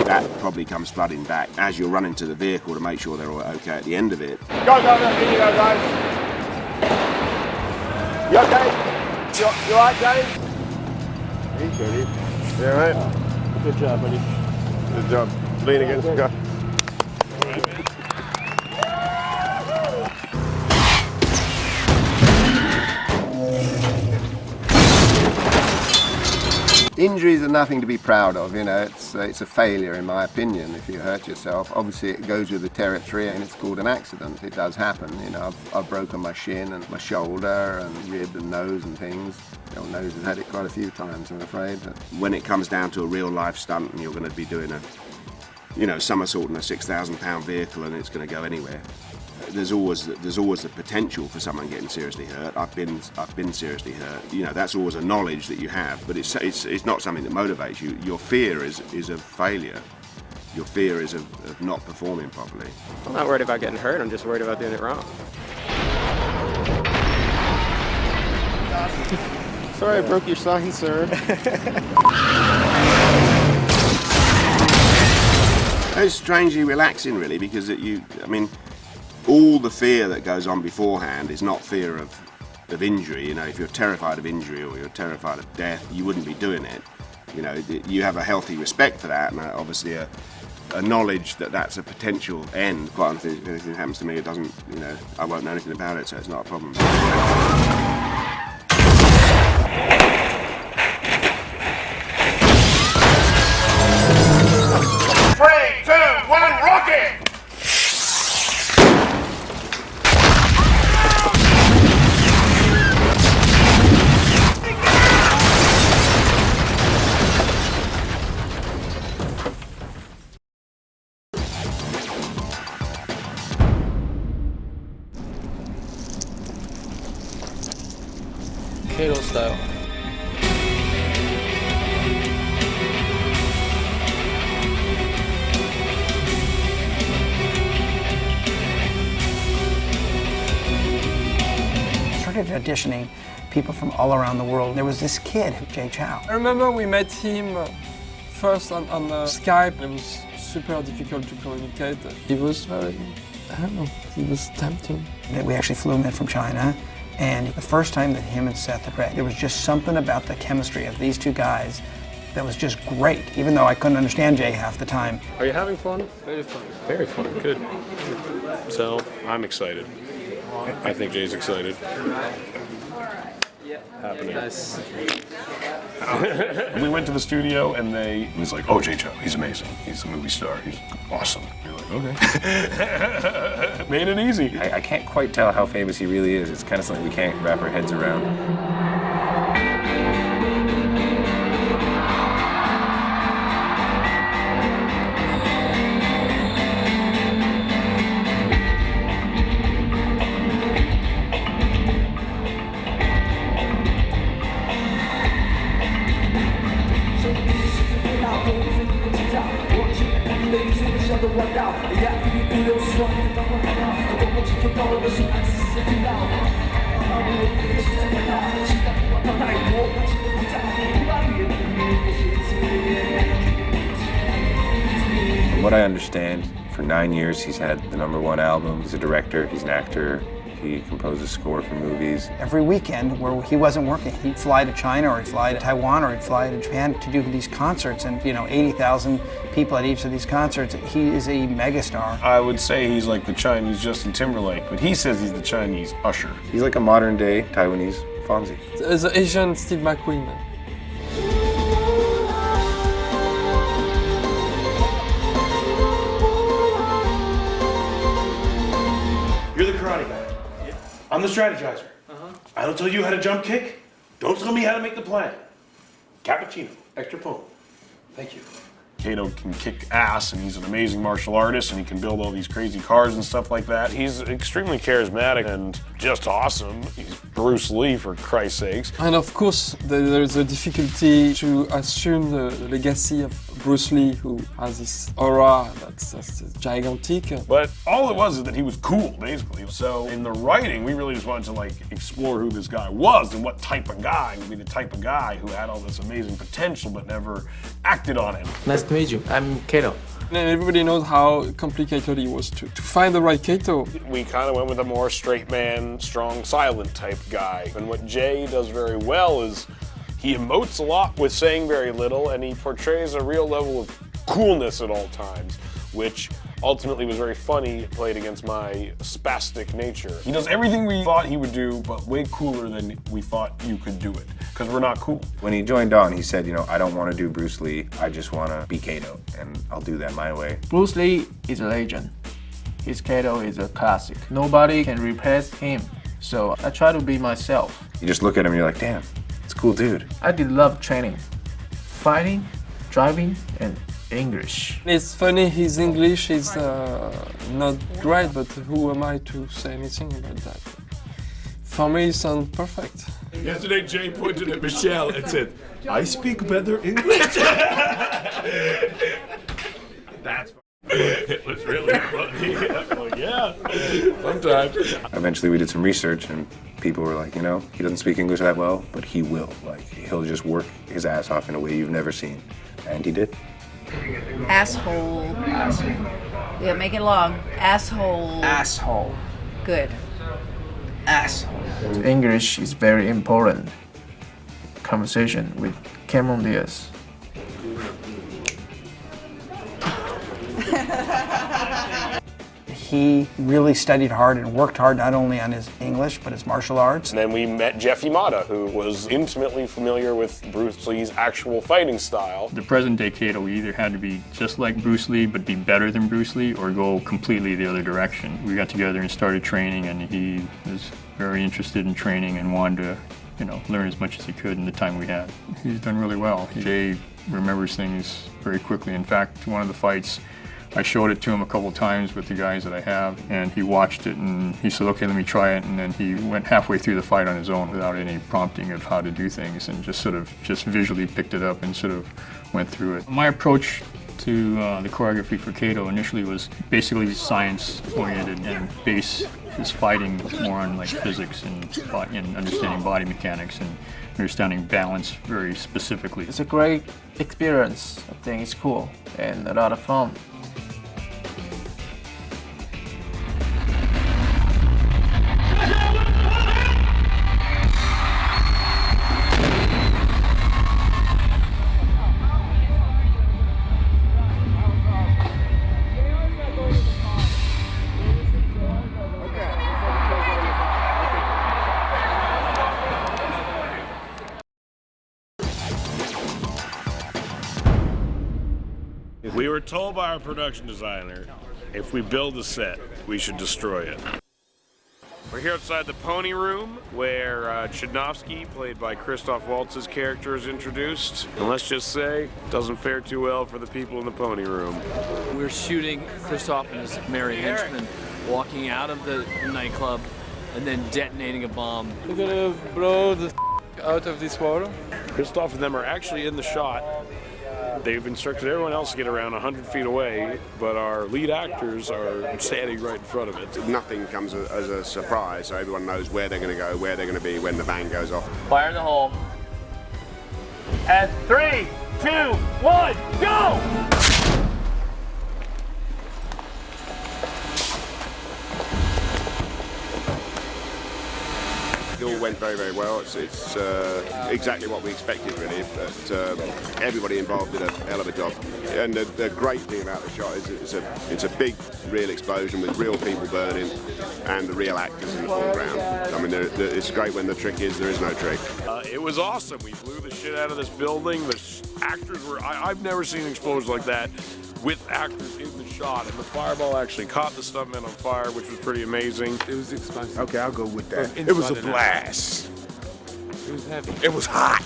That probably comes flooding back as you're running to the vehicle to make sure they're all okay at the end of it. Go, go, go, here you go, guys. You okay? You alright, Dave? He's good. You alright? Good job, buddy. Good job. Lean against the car. Injuries are nothing to be proud of, you know, it's a failure in my opinion if you hurt yourself. Obviously it goes with the territory and it's called an accident. It does happen, you know, I've broken my shin and my shoulder and rib and nose and things. The old nose has had it quite a few times, I'm afraid. But when it comes down to a real life stunt and you're going to be doing a, you know, somersault in a 6,000 pound vehicle and it's going to go anywhere, there's always the potential for someone getting seriously hurt. I've been seriously hurt. You know, that's always a knowledge that you have, but it's not something that motivates you. Your fear is of failure. Your fear is of not performing properly. I'm not worried about getting hurt. I'm just worried about doing it wrong. Sorry, I broke your sign, sir. It's strangely relaxing, really, because I mean, all the fear that goes on beforehand is not fear of injury. You know, if you're terrified of injury or you're terrified of death, you wouldn't be doing it. You know, you have a healthy respect for that, and obviously a knowledge that that's a potential end. Quite honestly, if anything happens to me, it doesn't, you know, I won't know anything about it, so it's not a problem. 3, 2, 1, rocket! Kato style. Started auditioning people from all around the world. There was this kid, Jay Chow. I remember we met him first on Skype. It was super difficult to communicate. He was very, I don't know, he was tempting. We actually flew him in from China, and the first time that him and Seth had met, there was just something about the chemistry of these two guys that was just great, even though I couldn't understand Jay half the time. Are you having fun? Very fun. Very fun, good. So, I'm excited. I think Jay's excited. Happening. Nice. We went to the studio and he was like, oh, Jay Chow, he's amazing. He's a movie star. He's awesome. You're like, okay. Made it easy. I can't quite tell how famous he really is. It's kind of something we can't wrap our heads around. From what I understand, for 9 years he's had the #1 album. He's a director, he's an actor, he composes score for movies. Every weekend where he wasn't working, he'd fly to China or he'd fly to Taiwan or he'd fly to Japan to do these concerts, and 80,000 people at each of these concerts. He is a megastar. I would say he's like the Chinese Justin Timberlake, but he says he's the Chinese Usher. He's like a modern day Taiwanese Fonzie. The Asian Steve McQueen. You're the karate guy. Yeah. I'm the strategizer. I don't tell you how to jump kick. Don't tell me how to make the plan. Cappuccino, extra foam. Thank you. Kato can kick ass, and he's an amazing martial artist, and he can build all these crazy cars and stuff like that. He's extremely charismatic and just awesome. He's Bruce Lee, for Christ's sakes. And of course, there's a difficulty to assume the legacy of Bruce Lee, who has this aura that's gigantic. But all it was is that he was cool, basically. So in the writing, we really just wanted to like explore who this guy was and what type of guy would be the type of guy who had all this amazing potential but never acted on it. Nice to meet you. I'm Kato. And everybody knows how complicated it was to find the right Kato. We kind of went with a more straight man, strong, silent type guy. And what Jay does very well is he emotes a lot with saying very little, and he portrays a real level of coolness at all times, which ultimately was very funny, played against my spastic nature. He does everything we thought he would do, but way cooler than we thought you could do it, because we're not cool. When he joined on, he said, you know, I don't want to do Bruce Lee, I just want to be Kato, and I'll do that my way. Bruce Lee is a legend. His Kato is a classic. Nobody can replace him, so I try to be myself. You just look at him and you're like, damn, it's a cool dude. I did love training, fighting, driving, and English. It's funny, his English is not great, but who am I to say anything about that? For me, it sounds perfect. Yesterday, Jay pointed at Michelle and said, I speak better English. That's it was really funny. Well, yeah, sometimes. Eventually we did some research and people were like, you know, he doesn't speak English that well, but he will. Like, he'll just work his ass off in a way you've never seen. And he did. Asshole. Yeah, make it long. Asshole. Asshole. Good. Asshole. English is very important. Conversation with Cameron Diaz. He really studied hard and worked hard not only on his English, but his martial arts. And then we met Jeff Yamada, who was intimately familiar with Bruce Lee's actual fighting style. The present day Kato either had to be just like Bruce Lee, but be better than Bruce Lee, or go completely the other direction. We got together and started training, and he was very interested in training and wanted to, you know, learn as much as he could in the time we had. He's done really well. Jay remembers things very quickly. In fact, one of the fights, I showed it to him a couple times with the guys that I have, and he watched it and he said, okay, let me try it, and then he went halfway through the fight on his own without any prompting of how to do things, and just visually picked it up and sort of went through it. My approach to the choreography for Kato initially was basically science-oriented and base his fighting more on like physics and understanding body mechanics and understanding balance very specifically. It's a great experience. I think it's cool and a lot of fun. We were told by our production designer, if we build a set, we should destroy it. We're here outside the Pony Room, where Chudnovsky, played by Christoph Waltz's character, is introduced. And let's just say, it doesn't fare too well for the people in the Pony Room. We're shooting Christoph and his merry henchmen walking out of the nightclub and then detonating a bomb. We're gonna blow the out of this water. Christoph and them are actually in the shot. They've instructed everyone else to get around 100 feet away, but our lead actors are standing right in front of it. Nothing comes as a surprise, so everyone knows where they're going to go, where they're going to be when the bang goes off. Fire in the hole. And 3, 2, 1, go! It all went very, very well. It's exactly what we expected, really. But everybody involved did a hell of a job. And the great thing about the shot is it's a big, real explosion with real people burning and the real actors in the foreground. I mean, it's great when the trick is there is no trick. It was awesome. We blew the shit out of this building. The actors were, I've never seen an explosion like that with actors in the shot, and the fireball actually caught the stuntman on fire, which was pretty amazing. It was explosive. Okay, I'll go with that. It was a blast. It was heavy. It was hot.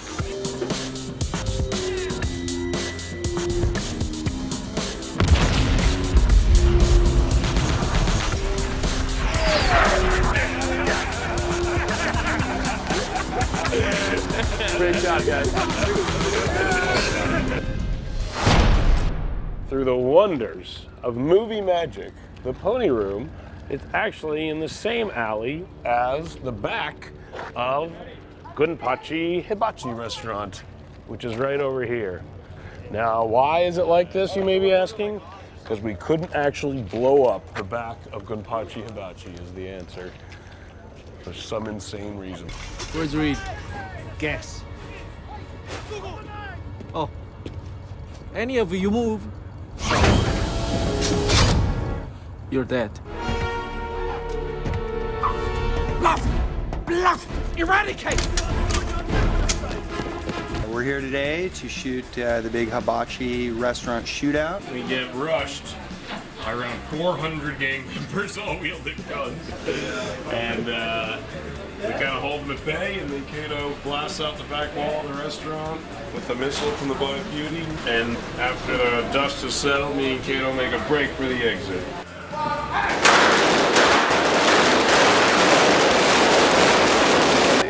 Through the wonders of movie magic, the Pony Room is actually in the same alley as the back of Gunpachi Hibachi restaurant, which is right over here. Now, why is it like this, you may be asking? Because we couldn't actually blow up the back of Gunpachi Hibachi is the answer. For some insane reason. Where's Reed? Guess. Oh. Any of you move, you're dead. Bluff! Bluff! Eradicate! We're here today to shoot the big hibachi restaurant shootout. We get rushed by around 400 gang members all wielding guns. And we kind of hold them at bay, and then Kato blasts out the back wall of the restaurant with a missile from the Black Beauty. And after the dust has settled, me and Kato make a break for the exit.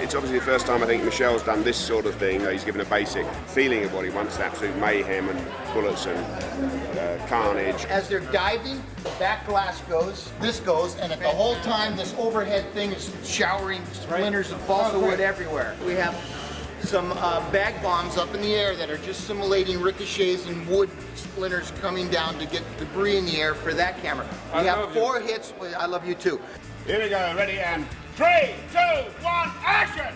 It's obviously the first time I think Michelle's done this sort of thing. He's given a basic feeling of what he wants, absolute mayhem and bullets and carnage. As they're diving, the back glass goes, this goes, and at the whole time this overhead thing is showering splinters of balsa wood everywhere. We have some bag bombs up in the air that are just simulating ricochets and wood splinters coming down to get debris in the air for that camera. We have 4 hits with I Love You Too. Here we go, ready, and 3, 2, 1, action!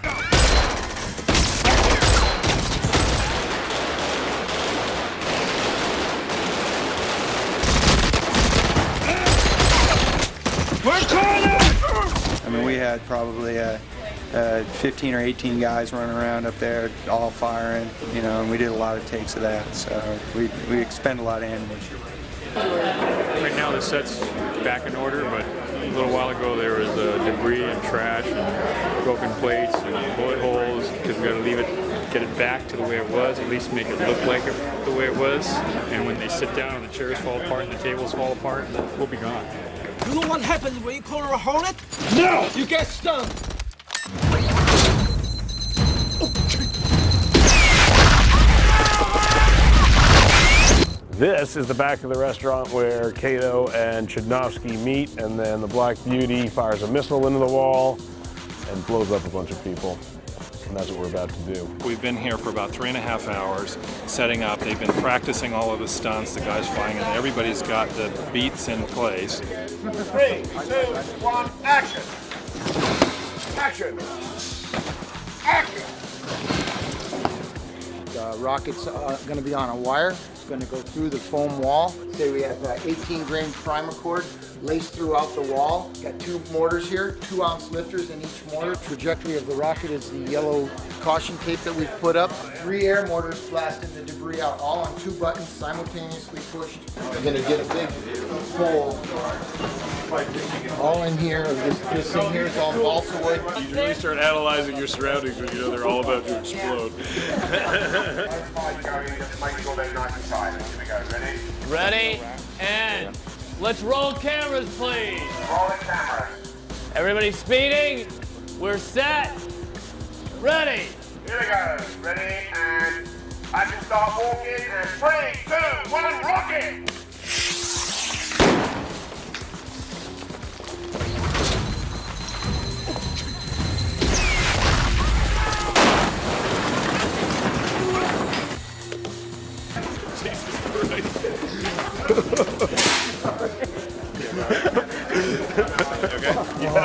I mean, we had probably 15 or 18 guys running around up there, all firing, you know, and we did a lot of takes of that, so we expend a lot of ammunition. Right now the set's back in order, but a little while ago there was debris and trash and broken plates and bullet holes, because we got to leave it, get it back to the way it was, at least make it look like it, the way it was. And when they sit down and the chairs fall apart and the tables fall apart, we'll be gone. You know what happens when you call her a hornet? No! You get stung! This is the back of the restaurant where Kato and Chudnovsky meet, and then the Black Beauty fires a missile into the wall and blows up a bunch of people. And that's what we're about to do. We've been here for about 3.5 hours setting up. They've been practicing all of the stunts, the guys flying, and everybody's got the beats in place. 3, 2, 1, action! Action! Action! The rocket's going to be on a wire. It's going to go through the foam wall. Say we have 18 grain primer cord laced throughout the wall. Got 2 mortars here, 2-ounce lifters in each mortar. Trajectory of the rocket is the yellow caution tape that we've put up. 3 air mortars blasting the debris out, all on 2 buttons, simultaneously pushed. We're going to get a big hole all in here. This thing here is all balsa wood. You really start analyzing your surroundings when you know they're all about to explode. Ready? And let's roll cameras, please. Rolling camera. Everybody speeding. We're set. Ready. Here we go. Ready, and I can start walking, and 3, 2, 1, rocket!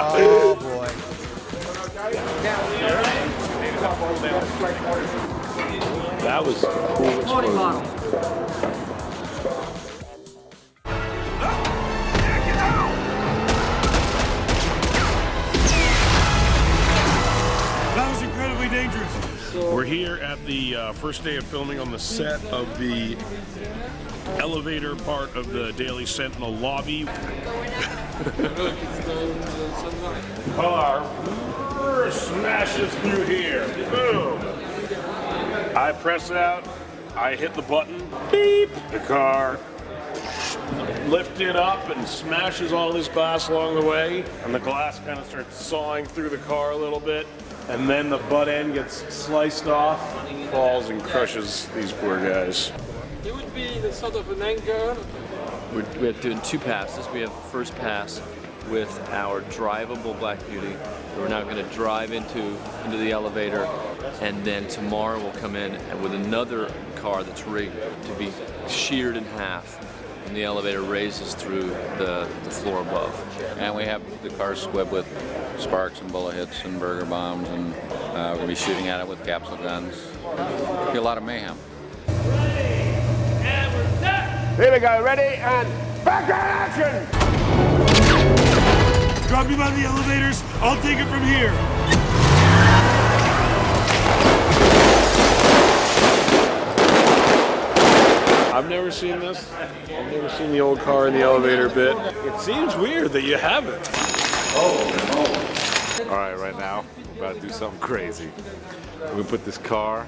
Oh boy. That was a cool explosion. That was incredibly dangerous. We're here at the first day of filming on the set of the elevator part of the Daily Sentinel lobby. Car smashes through here. Boom. I press out. I hit the button. Beep. The car lifted up and smashes all this glass along the way, and the glass kind of starts sawing through the car a little bit. and then the butt end gets sliced off, falls and crushes these poor guys. It would be the sort of an angle. We're doing 2 passes. We have the first pass with our drivable Black Beauty. We're now going to drive into the elevator, and then tomorrow we'll come in with another car that's rigged to be sheared in half, and the elevator raises through the floor above. And we have the car squibbed with sparks and bullet hits and burger bombs, and we're going to be shooting at it with capsule guns. It'll be a lot of mayhem. Here we go, ready, and back in action! Drop me by the elevators, I'll take it from here. I've never seen this. I've never seen the old car in the elevator bit. It seems weird that you haven't. All right now, we're about to do something crazy. We're gonna put this car,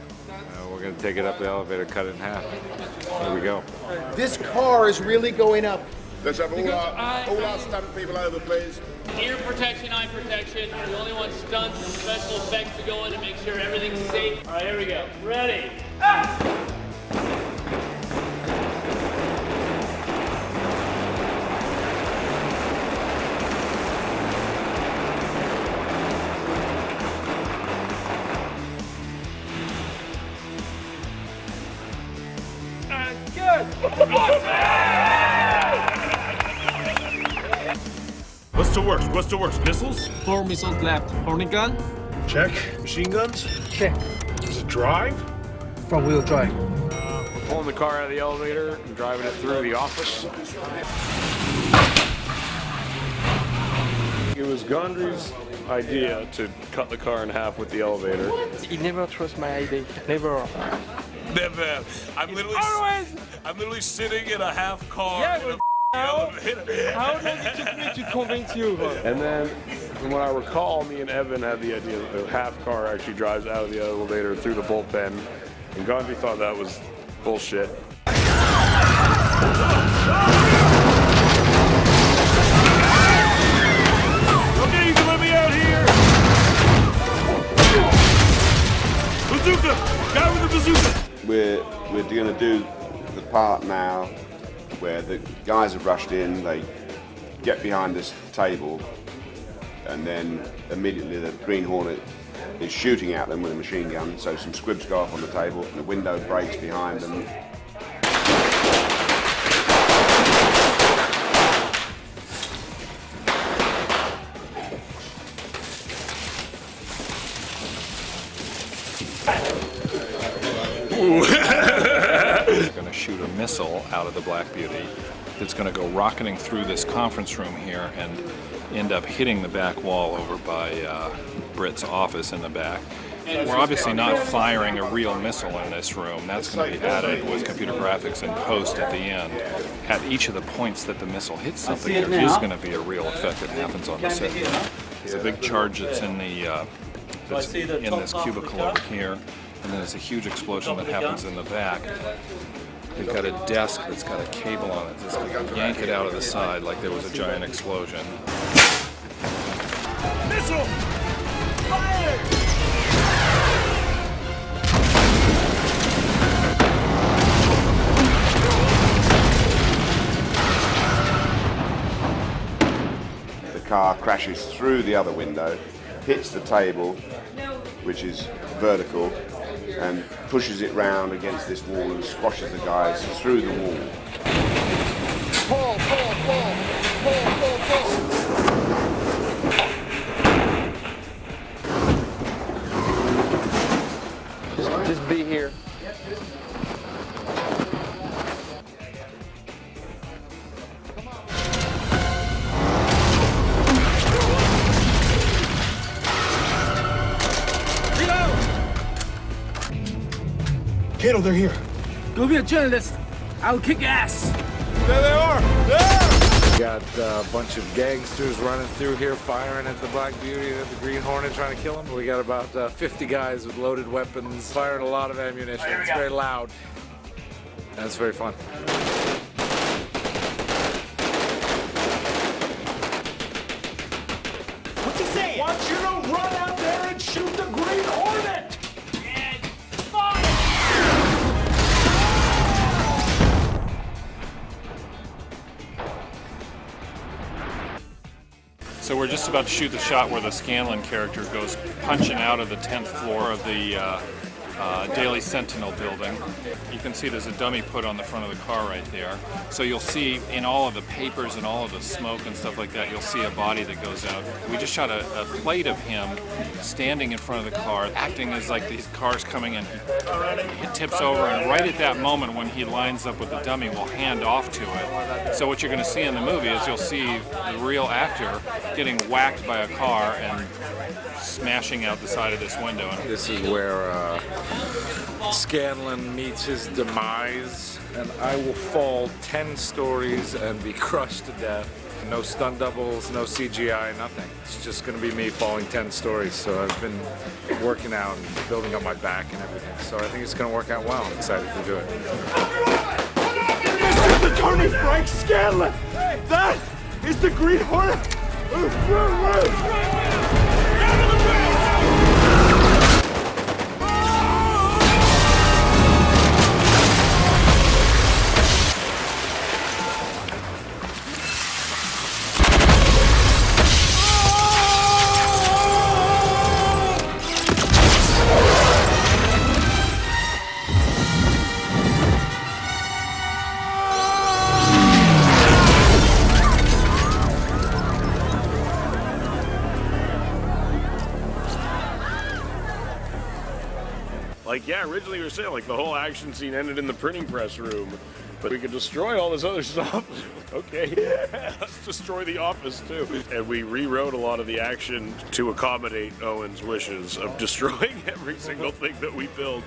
we're gonna take it up the elevator, cut it in half. Here we go. This car is really going up. Let's have all our stunt people over, please. Ear protection, eye protection. We only want stunts and special effects to go in and make sure everything's safe. All right, here we go. Ready? Ah! What's the worst? Missiles? 4 missiles left. Hornet gun? Check. Machine guns? Check. Does it drive? Front wheel drive. We're pulling the car out of the elevator and driving it through the office. It was Gondry's idea to cut the car in half with the elevator. He never trusts my idea. Never. Never. I'm literally sitting in a half car. Yeah, how long it took me to convince you? And then, from what I recall, me and Evan had the idea that the half car actually drives out of the elevator through the bullpen, and Gondry thought that was bullshit. Okay, you can let me out here. Bazooka! Guy with the bazooka! We're going to do the part now where the guys have rushed in, they get behind this table, and then immediately the Green Hornet is shooting at them with a machine gun, so some squibs go off on the table, and the window breaks behind them. We're going to shoot a missile out of the Black Beauty that's going to go rocketing through this conference room here and end up hitting the back wall over by Britt's office in the back. We're obviously not firing a real missile in this room. That's going to be added with computer graphics and post at the end. At each of the points that the missile hits something, there is going to be a real effect that happens on the set. There's a big charge that's in the that's in this cubicle over here, and then there's a huge explosion that happens in the back. They've got a desk that's got a cable on it that's going to yank it out of the side like there was a giant explosion. Missile! Fire! The car crashes through the other window, hits the table, which is vertical, and pushes it round against this wall and squashes the guys through the wall. Pull, pull, pull, pull, pull, pull. Just be here. Kato, they're here. Go be a journalist. I'll kick ass. There they are! There! Got a bunch of gangsters running through here, firing at the Black Beauty and at the Green Hornet, trying to kill them. We got about 50 guys with loaded weapons, firing a lot of ammunition. It's very loud. And it's very fun. What's he saying? Want you to run out there and shoot the So we're just about to shoot the shot where the Scanlon character goes punching out of the 10th floor of the Daily Sentinel building. You can see there's a dummy put on the front of the car right there. So you'll see in all of the papers and all of the smoke and stuff like that, you'll see a body that goes out. We just shot a plate of him standing in front of the car, acting as like these cars coming in. He tips over, and right at that moment when he lines up with the dummy, we'll hand off to it. So what you're going to see in the movie is you'll see the real actor getting whacked by a car and smashing out the side of this window. This is where Scanlon meets his demise, and I will fall 10 stories and be crushed to death. No stunt doubles, no CGI, nothing. It's just going to be me falling 10 stories. So I've been working out and building up my back and everything. So I think it's going to work out well. I'm excited to do it. This is Attorney Frank Scanlon! That is the Green Hornet! Like, yeah, originally we were saying, like, the whole action scene ended in the printing press room, but we could destroy all this other stuff. Okay, let's destroy the office, too. And we rewrote a lot of the action to accommodate Owen's wishes of destroying every single thing that we build.